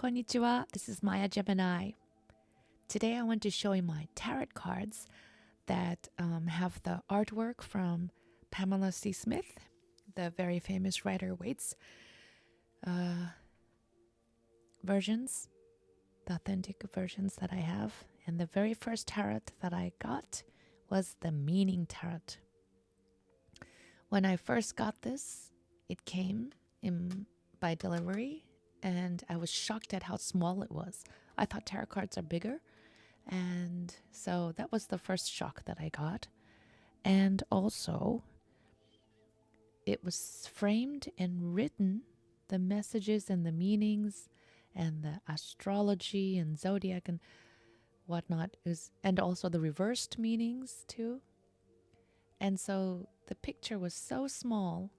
Konnichiwa, this is Maya Gemini. Today I want to show you my tarot cards that have the artwork from Pamela C. Smith, the very famous Rider Waite's versions, the authentic versions that I have. And the very first tarot that I got was the Meaning Tarot. When I first got this, it came in by delivery, and I was shocked at how small it was. I thought tarot cards are bigger, and so that was the first shock that I got. And also, it was framed and written, the messages and the meanings and the astrology and zodiac and whatnot and also the reversed meanings too. And so the picture was so small,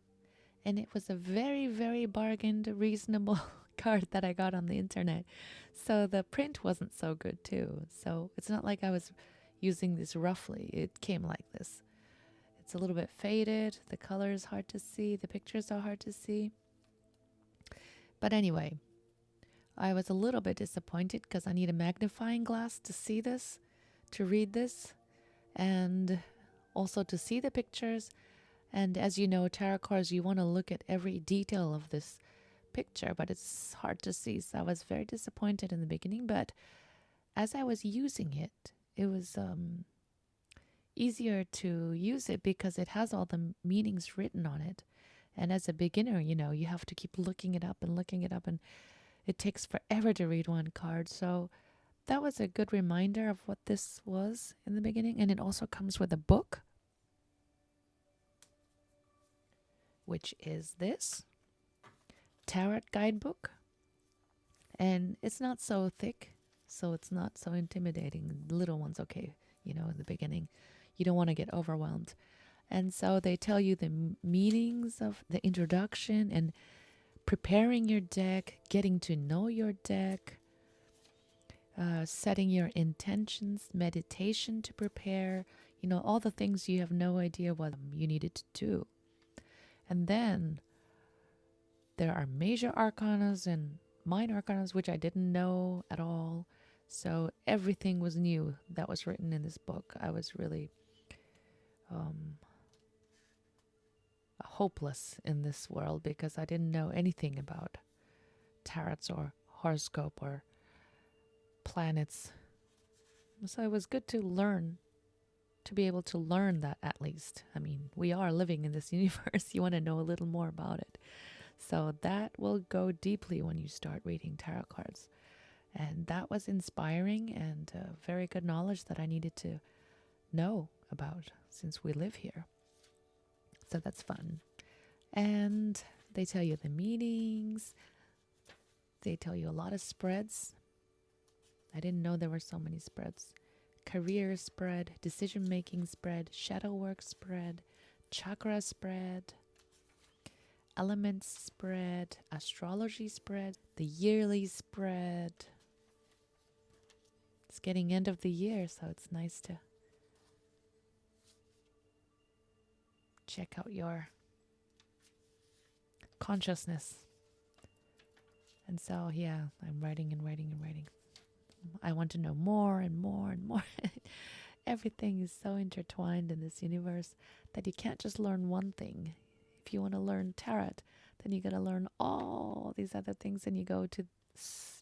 and it was a very, very bargained, reasonable card that I got on the internet. So the print wasn't so good too. So it's not like I was using this roughly. It came like this. It's a little bit faded. The color is hard to see. The pictures are hard to see. But anyway, I was a little bit disappointed because I need a magnifying glass to see this, to read this, and also to see the pictures. And as you know, tarot cards, you want to look at every detail of this picture, but it's hard to see. So I was very disappointed in the beginning, but as I was using it, it was easier to use it because it has all the meanings written on it. And as a beginner, you have to keep looking it up, and it takes forever to read one card. So that was a good reminder of what this was in the beginning. And it also comes with a book, which is this tarot guidebook. And it's not so thick, so it's not so intimidating. The little one's okay, in the beginning. You don't want to get overwhelmed. And so they tell you the meanings of the introduction and preparing your deck, getting to know your deck, setting your intentions, meditation to prepare, all the things you have no idea what you needed to do. And then there are major arcanas and minor arcanas, which I didn't know at all. So everything was new that was written in this book. I was really hopeless in this world because I didn't know anything about tarots or horoscope or planets. So it was good to learn, to be able to learn that at least. I mean, we are living in this universe. You want to know a little more about it. So that will go deeply when you start reading tarot cards. And that was inspiring and very good knowledge that I needed to know about since we live here. So that's fun. And they tell you the meanings. They tell you a lot of spreads. I didn't know there were so many spreads. Career spread, decision-making spread, shadow work spread, chakra spread, elements spread, astrology spread, the yearly spread. It's getting end of the year, so it's nice to check out your consciousness. And so, yeah, I'm writing and writing and writing. I want to know more and more and more. Everything is so intertwined in this universe that you can't just learn one thing. If you want to learn tarot, then you got to learn all these other things, and you go to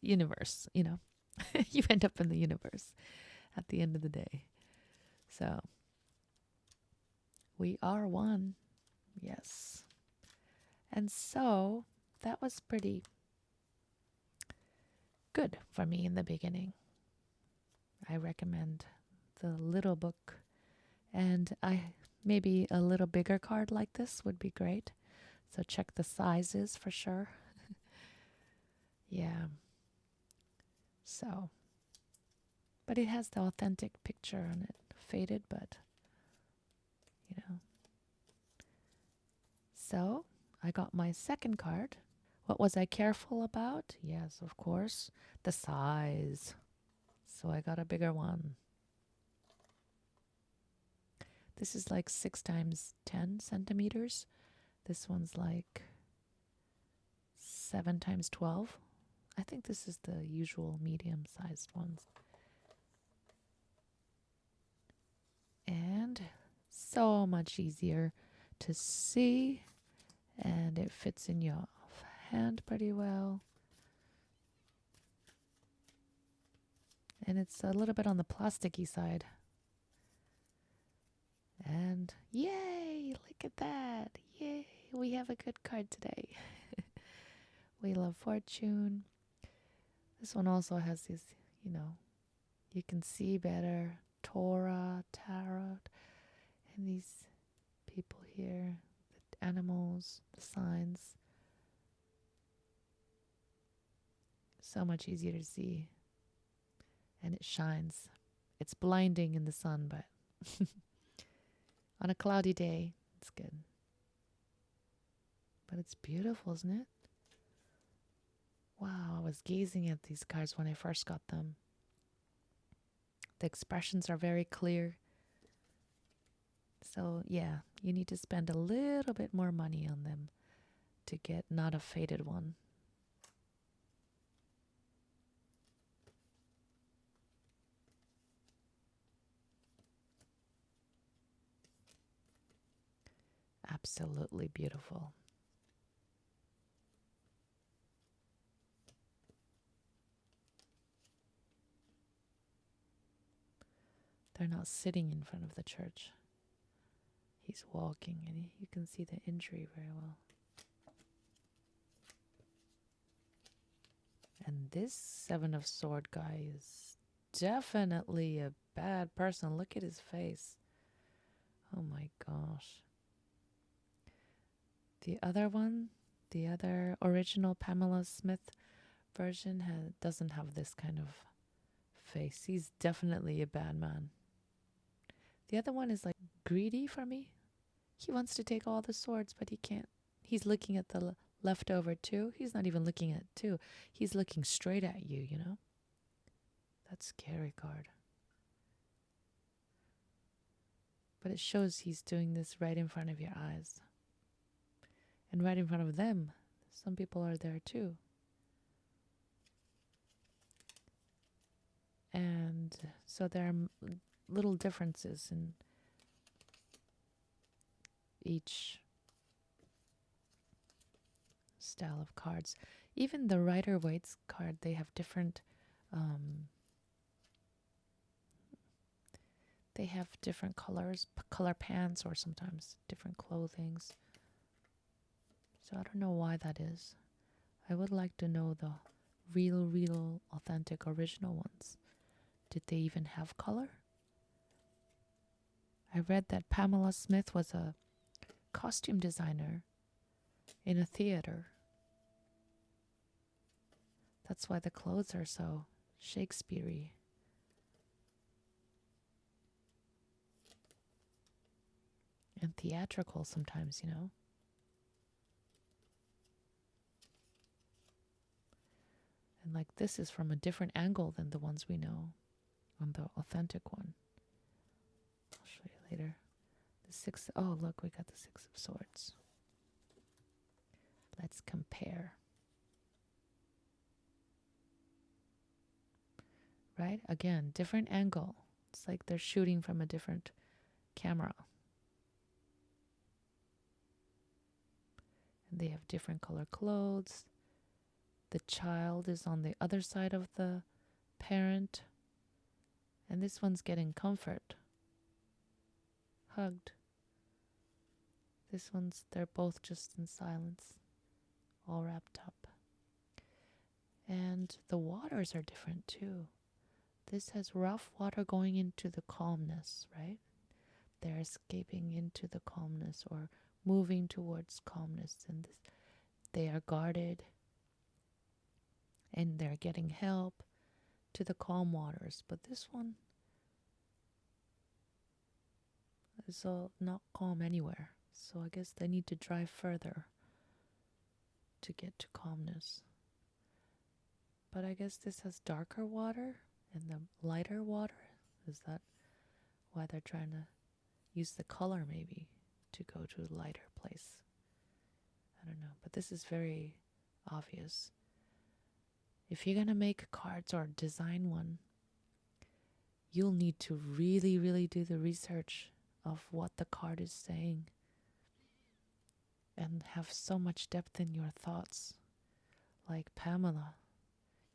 universe, you end up in the universe at the end of the day. So we are one. Yes. And so that was pretty good for me in the beginning. I recommend the little book, and maybe a little bigger card like this would be great. So check the sizes for sure. Yeah. So, but it has the authentic picture on it, faded, but So I got my second card. What was I careful about? Yes, of course, the size. So I got a bigger one. This is like 6 times 10 centimeters. This one's like 7 times 12. I think this is the usual medium-sized ones. And so much easier to see, and it fits in your hand pretty well. And it's a little bit on the plasticky side. And yay, look at that. Yay, we have a good card today. Wheel of Fortune. This one also has these, you can see better. Torah, Tarot, and these people here, the animals, the signs. So much easier to see. And it shines. It's blinding in the sun, but on a cloudy day, it's good. But it's beautiful, isn't it? Wow, I was gazing at these cards when I first got them. The expressions are very clear. So, yeah, you need to spend a little bit more money on them to get not a faded one. Absolutely beautiful. They're not sitting in front of the church. He's walking, and you can see the injury very well. And this Seven of Sword guy is definitely a bad person. Look at his face. Oh my gosh. The other one, the other original Pamela Smith version doesn't have this kind of face. He's definitely a bad man. The other one is like greedy for me. He wants to take all the swords, but he can't. He's looking at the leftover two. He's not even looking at two. He's looking straight at you, That's a scary card. But it shows he's doing this right in front of your eyes. And right in front of them. Some people are there too. And so there are little differences in each style of cards. Even the Rider Waite's card, they have different colors, color pants, or sometimes different clothings. So I don't know why that is. I would like to know the real, authentic, original ones. Did they even have color? I read that Pamela Smith was a costume designer in a theater. That's why the clothes are so Shakespeare-y. And theatrical sometimes, And like this is from a different angle than the ones we know on the authentic one. I'll show you later. Oh, look, we got the Six of Swords. Let's compare. Right? Again, different angle. It's like they're shooting from a different camera. And they have different color clothes. The child is on the other side of the parent. And this one's getting comfort. Hugged. They're both just in silence. All wrapped up. And the waters are different too. This has rough water going into the calmness, right? They're escaping into the calmness or moving towards calmness. And they are guarded. And they're getting help to the calm waters. But this one is not calm anywhere. So I guess they need to drive further to get to calmness. But I guess this has darker water and the lighter water. Is that why they're trying to use the color maybe to go to a lighter place? I don't know. But this is very obvious. if you're gonna make cards or design one, you'll need to really, really do the research of what the card is saying and have so much depth in your thoughts. Like Pamela,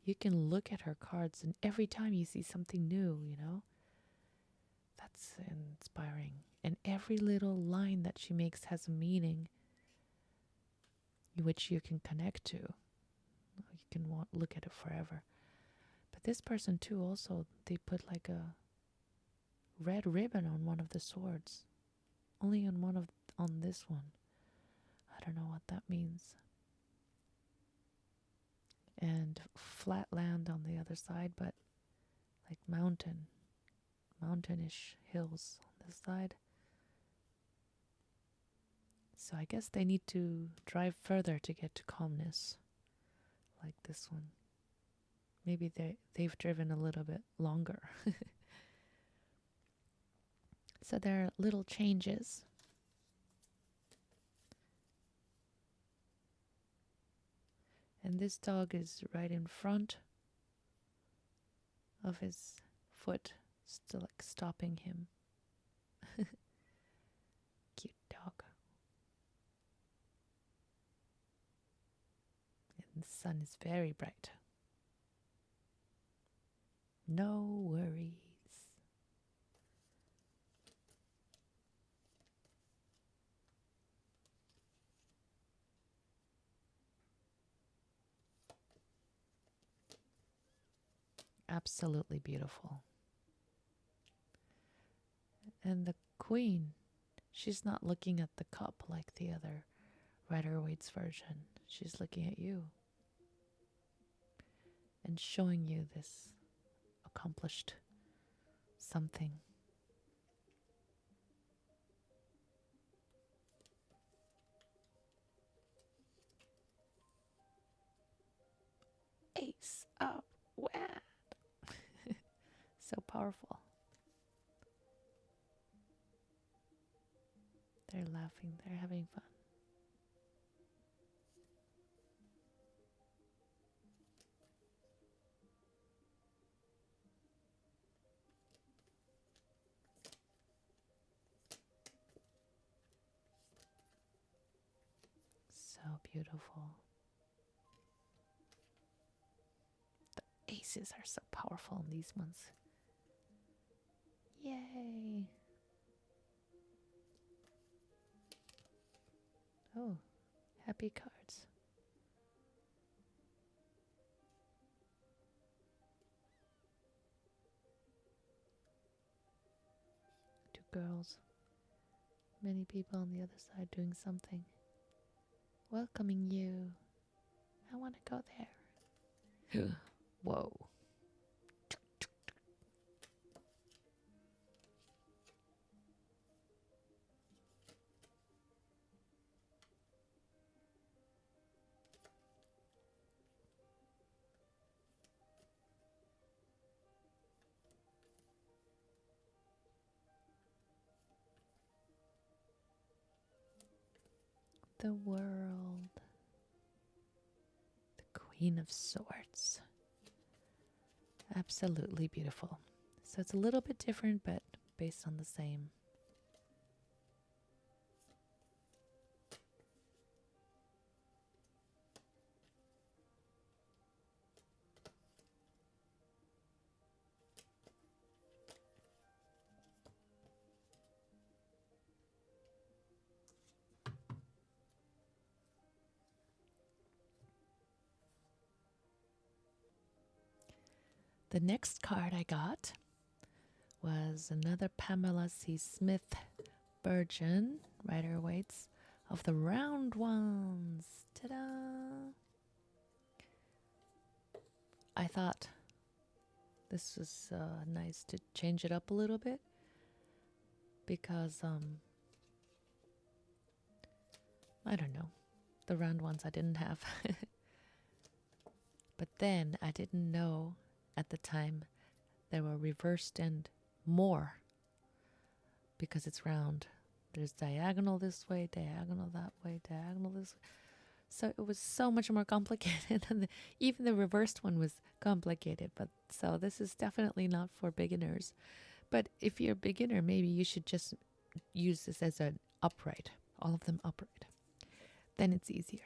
you can look at her cards and every time you see something new, you know? That's inspiring. And every little line that she makes has a meaning which you can connect to. You can look at it forever. But this person too, also, they put like a red ribbon on one of the swords. Only on this one. I don't know what that means. And flat land on the other side, but like mountainish hills on this side. So I guess they need to drive further to get to calmness, like this one. Maybe they've driven a little bit longer. So there are little changes. And this dog is right in front of his foot, still like stopping him. Cute dog. And the sun is very bright. No worries. Absolutely beautiful. And the queen, she's not looking at the cup like the other Rider Waite's version. She's looking at you and showing you this accomplished something. Ace of Wands. So powerful. They're laughing. They're having fun. So beautiful. The aces are so powerful in these ones. Yay! Oh, happy cards. Two girls. Many people on the other side doing something. Welcoming you. I want to go there. Whoa. The world. The Queen of Swords. Absolutely beautiful. So it's a little bit different, but based on the same. The next card I got was another Pamela C. Smith version, Rider Waite's, of the round ones. Ta-da! I thought this was nice to change it up a little bit because, I don't know, the round ones I didn't have. But then I didn't know at the time they were reversed and more because it's round. There's diagonal this way, diagonal that way, diagonal this way. So it was so much more complicated. And even the reversed one was complicated. But so this is definitely not for beginners. But if you're a beginner, maybe you should just use this as an upright, all of them upright. Then it's easier.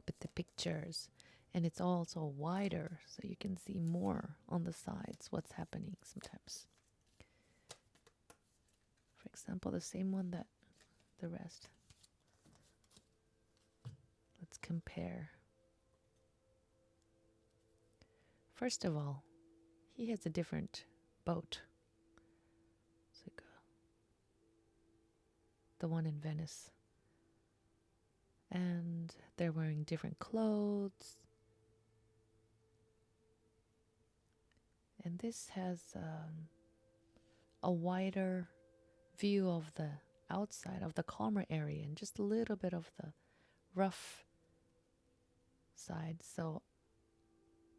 But the pictures, and it's also wider, so you can see more on the sides what's happening sometimes. For example, the same one that the rest. Let's compare. First of all, he has a different boat. It's like the one in Venice. And they're wearing different clothes. And this has a wider view of the outside, of the calmer area, and just a little bit of the rough side. So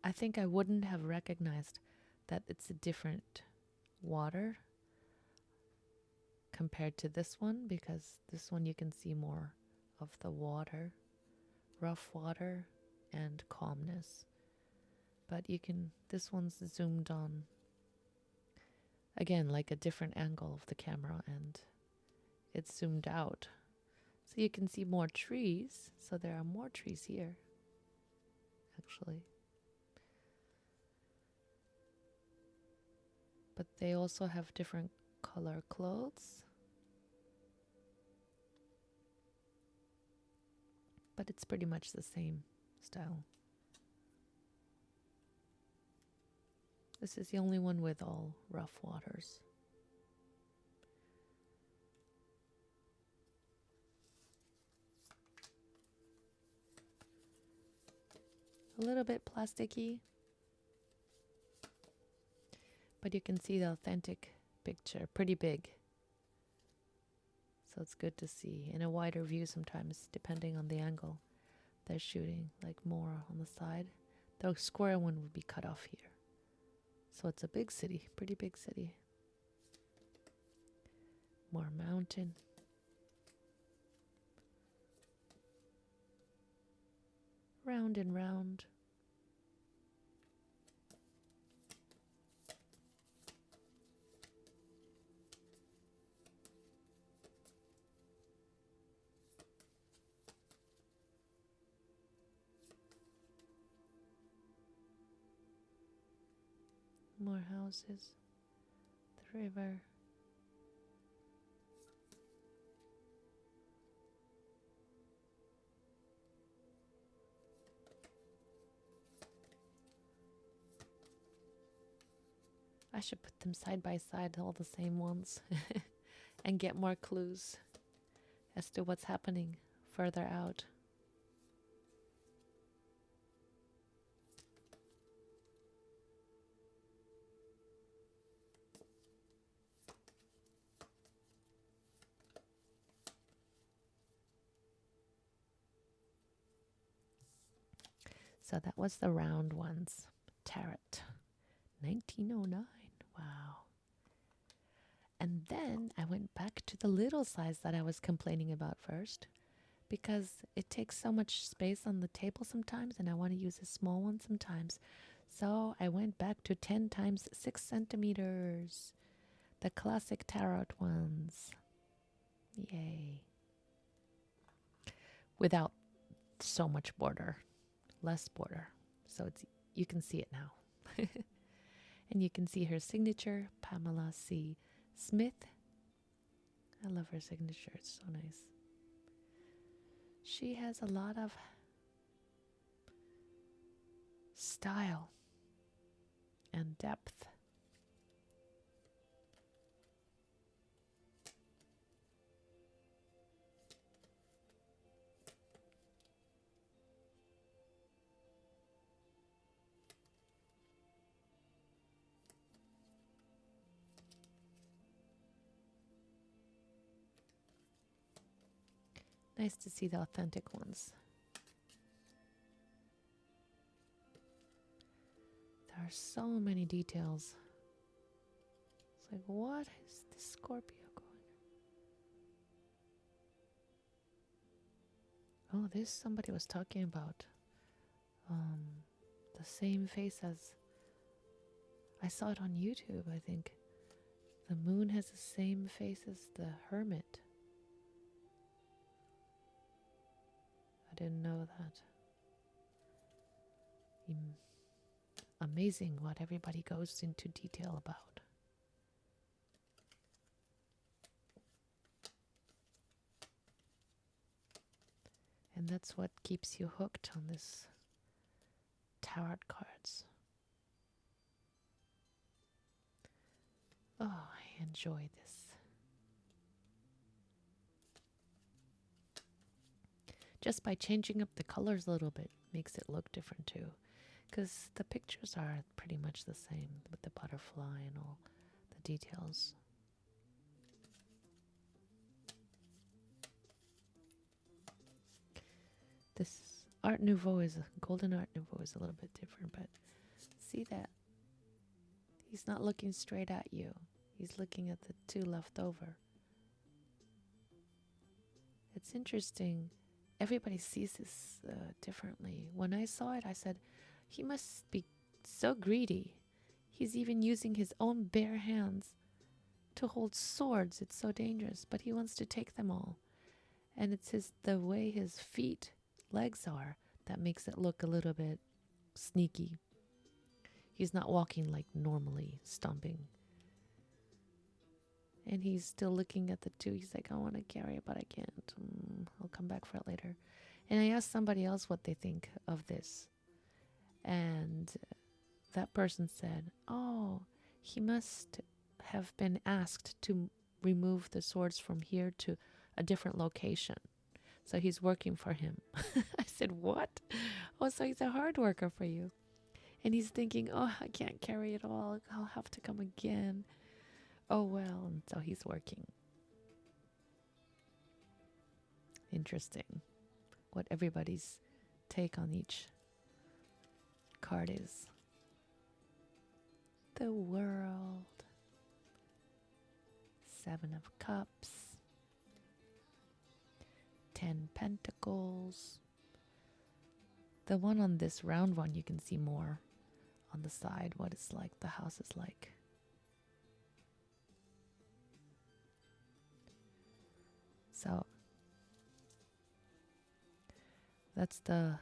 I think I wouldn't have recognized that it's a different water compared to this one, because this one you can see more of the water, rough water and calmness. But you can, this one's zoomed on again like a different angle of the camera, and it's zoomed out. So you can see more trees. So there are more trees here, actually. But they also have different color clothes. But it's pretty much the same style. This is the only one with all rough waters. A little bit plasticky, but you can see the authentic picture, pretty big. So it's good to see in a wider view sometimes, depending on the angle they're shooting, like more on the side. The square one would be cut off here. So it's a big city, pretty big city. More mountain. Round and round. More houses. The river. I should put them side by side, all the same ones, and get more clues as to what's happening further out. So that was the round ones. Tarot. 1909. Wow. And then I went back to the little size that I was complaining about first, because it takes so much space on the table sometimes, and I want to use a small one sometimes. So I went back to 10 times 6 centimeters. The classic tarot ones. Yay. Without so much border. Less border. So it's, you can see it now. And you can see her signature, Pamela C. Smith. I love her signature. It's so nice. She has a lot of style and depth. Nice to see the authentic ones. There are so many details. It's like, what is this Scorpio going? Oh, this somebody was talking about the same face as I saw it on YouTube, I think. The moon has the same face as the hermit. I didn't know that. Amazing what everybody goes into detail about. And that's what keeps you hooked on this tarot cards. Oh, I enjoy this. Just by changing up the colors a little bit makes it look different too. Because the pictures are pretty much the same with the butterfly and all the details. This Art Nouveau Golden Art Nouveau is a little bit different, but see that? He's not looking straight at you. He's looking at the two left over. It's interesting. Everybody sees this differently. When I saw it, I said, he must be so greedy. He's even using his own bare hands to hold swords. It's so dangerous, but he wants to take them all. And it's the way his legs are that makes it look a little bit sneaky. He's not walking like normally, stomping. And he's still looking at the two. He's like, I want to carry it, but I can't. I'll come back for it later. And I asked somebody else what they think of this. And that person said, oh, he must have been asked to remove the swords from here to a different location. So he's working for him. I said, what? Oh, so he's a hard worker for you. And he's thinking, oh, I can't carry it all. I'll have to come again. Oh, well. And so he's working. Interesting what everybody's take on each card is. The World. 7 of Cups. 10 Pentacles. The one on this round one, you can see more on the side what it's like, the house is like. So that's the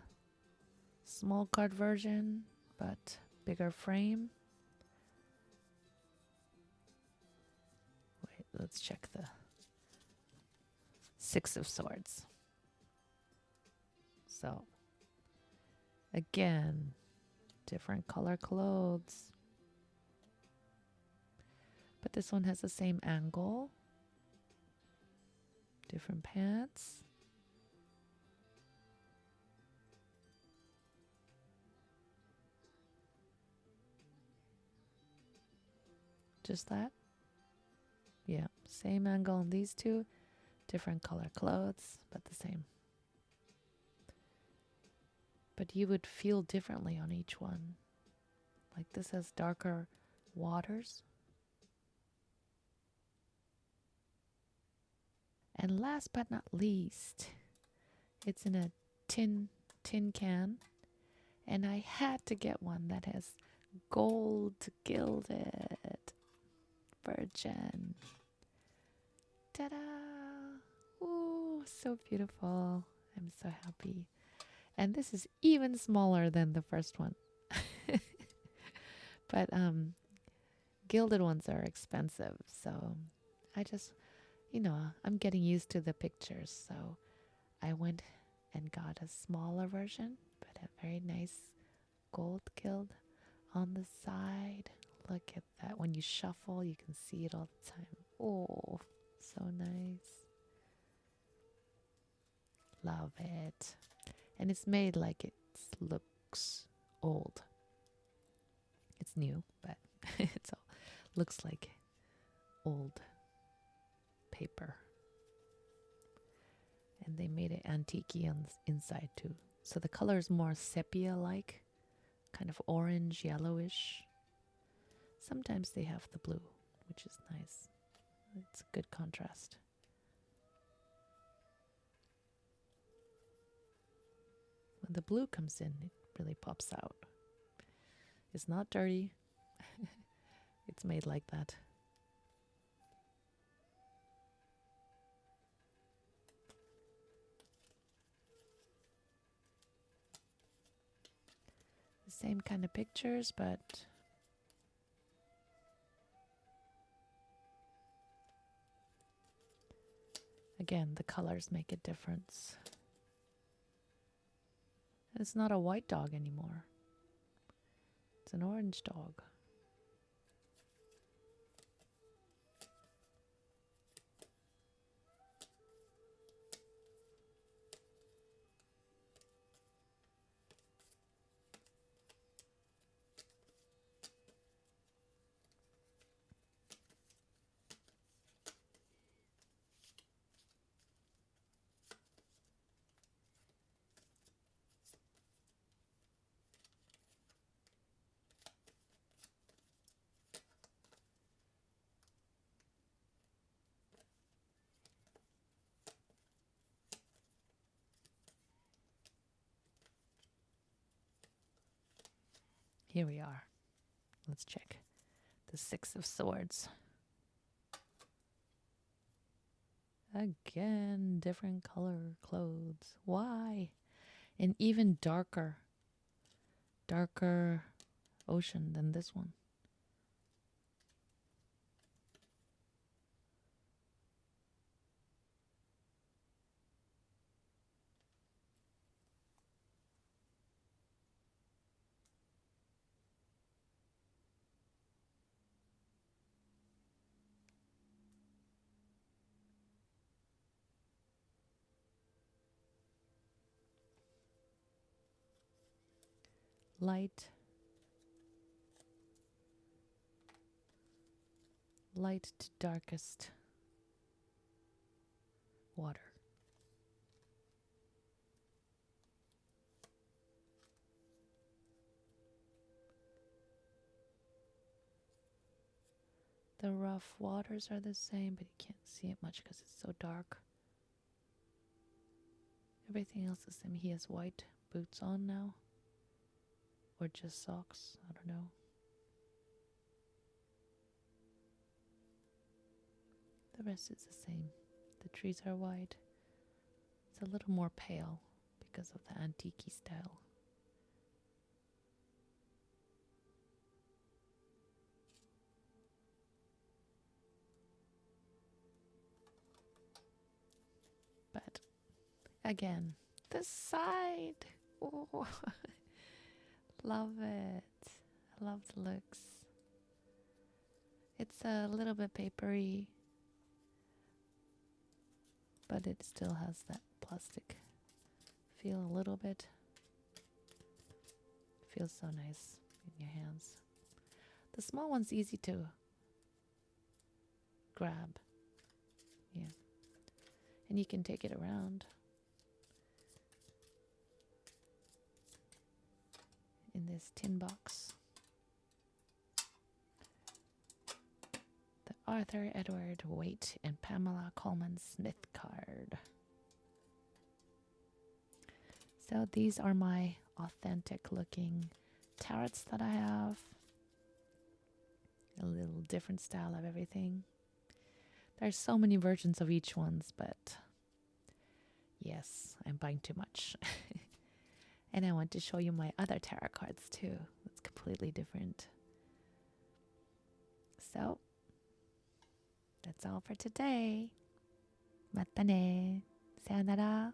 small card version, but bigger frame. Wait, let's check the 6 of Swords. So again, different color clothes. But this one has the same angle. Different pants. Just that? Yeah, same angle on these two. Different color clothes, but the same. But you would feel differently on each one. Like this has darker waters. And last but not least, it's in a tin can. And I had to get one that has gold gilded virgin. Ta-da! Ooh, so beautiful. I'm so happy. And this is even smaller than the first one. But gilded ones are expensive. So I just, I'm getting used to the pictures. So I went and got a smaller version, but a very nice gold gild on the side. Look at that. When you shuffle, you can see it all the time. Oh, so nice. Love it. And it's made like it looks old. It's new, but it looks like old paper. And they made it antique on the inside too. So the color is more sepia-like, kind of orange, yellowish. Sometimes they have the blue, which is nice. It's a good contrast. when the blue comes in, it really pops out. It's not dirty. It's made like that. The same kind of pictures, but again, the colors make a difference. It's not a white dog anymore. It's an orange dog. Here we are. Let's check. The Six of Swords. Again, different color clothes. Why? And even darker ocean than this one. Light to darkest water. The rough waters are the same, but you can't see it much because it's so dark. Everything else is the same. He has white boots on now. Or just socks. I don't know. The rest is the same. The trees are white. It's a little more pale because of the antique style. But again, this side. Oh, love it. I love the looks. It's a little bit papery, but it still has that plastic feel a little bit. Feels so nice in your hands. The small one's easy to grab. Yeah. And you can take it around in this tin box. The Arthur Edward Waite and Pamela Coleman Smith card. So these are my authentic looking tarots that I have. A little different style of everything. There's so many versions of each ones, but yes, I'm buying too much. And I want to show you my other tarot cards too. It's completely different. So, that's all for today. またね。さよなら。